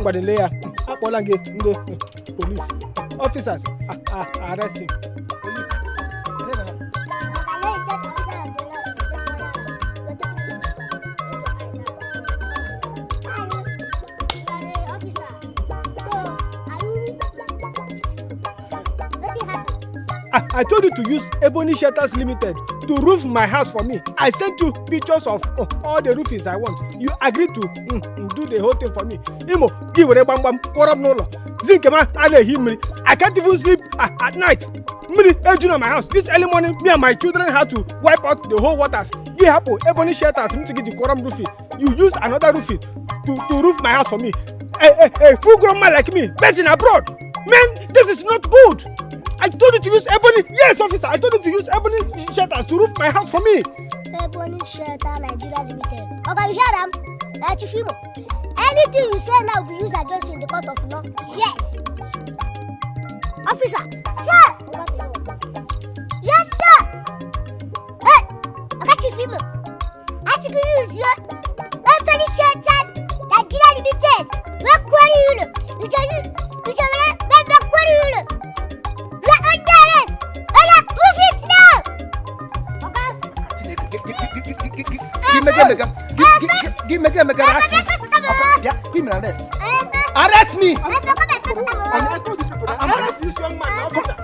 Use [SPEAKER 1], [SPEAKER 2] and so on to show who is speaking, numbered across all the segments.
[SPEAKER 1] Mbadeleya, akpola gị ndị police officers arrest him. I told you to use Ebony Shelters Limited to roof my house for me. I sent you pictures of all the roofings I want. You agreed to do the whole thing for me. Imo, give a bam bam, corrupt no law. Zinkema, I can't even sleep at night. Mini, engine on my house. This early morning, me and my children had to wipe out the whole waters. Give Hapo, Ebony Shelters, to get the corrupt roofing. You use another roofing to roof my house for me. A full grown man like me, based in abroad. Man, this is not good. I told you to use Ebony. Yes, officer. I told you to use Ebony Shelters to roof my house for me.
[SPEAKER 2] Ebony Shelter Nigeria Limited. Okay, you hear them? Like you feel. Anything you say now will be used against you in the court of law. Yes. Officer. Sir. Yes, sir. Hey, I got you feel. I think you use your Ebony Shelter Nigeria Limited. We're query you. You just query you.
[SPEAKER 1] Give me arrest me. Yeah, give me arrest. Arrest me. Arrest this young man, officer.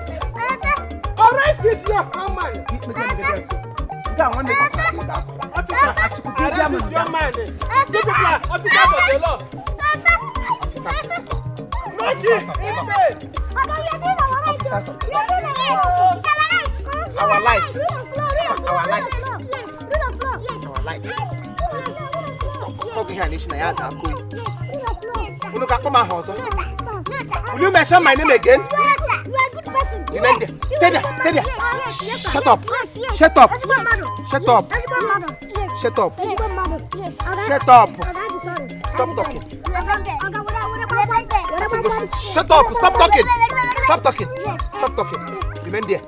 [SPEAKER 1] Arrest this young man. Officer, arrest this young man. You people are officers of the law. Not this. Our lights. Will you mention my name again? Stay there. Shut up. Shut up. Stop talking. Stop talking. Remain there.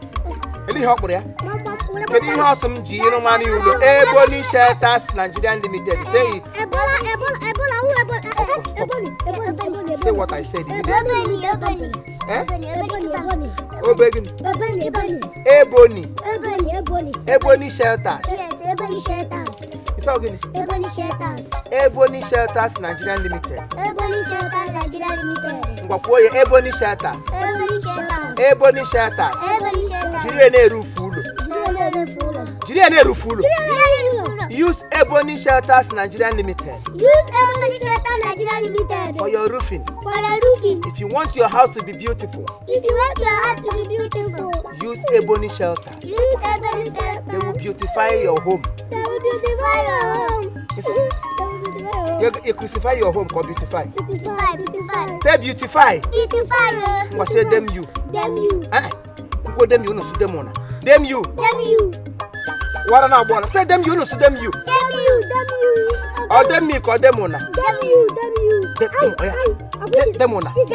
[SPEAKER 1] Any help there? Can you have some Gino money? Ebony Shelters Nigeria Limited. Say it. Say what I said. Ebony Shelters.
[SPEAKER 2] Yes, Ebony Shelters.
[SPEAKER 1] It's all good.
[SPEAKER 2] Ebony Shelters.
[SPEAKER 1] Ebony Shelters Nigeria Limited.
[SPEAKER 2] Ebony Shelters Nigeria Limited.
[SPEAKER 1] Ebony Shelters.
[SPEAKER 2] Ebony Shelters.
[SPEAKER 1] Ebony Shelters.
[SPEAKER 2] Ebony Shelters.
[SPEAKER 1] Jiriene Rufulo. Use Ebony Shelters Nigeria Limited.
[SPEAKER 2] Use Ebony Shelters Nigeria Limited.
[SPEAKER 1] For your roofing.
[SPEAKER 2] If
[SPEAKER 1] you want your house to be beautiful. Use Ebony Shelters.
[SPEAKER 2] Use Ebony Shelters.
[SPEAKER 1] They will beautify your home. You crucify your home or beautify?
[SPEAKER 2] Beautify.
[SPEAKER 1] Say beautify.
[SPEAKER 2] Beautify.
[SPEAKER 1] What say them you?
[SPEAKER 2] Them you.
[SPEAKER 1] Go them you no su them ona. Them you.
[SPEAKER 2] Them you.
[SPEAKER 1] What na bona? Say them you no su them you.
[SPEAKER 2] Them you. Them you.
[SPEAKER 1] Or them me call them ona.
[SPEAKER 2] Them you. Them you.
[SPEAKER 1] Them ona.
[SPEAKER 2] Them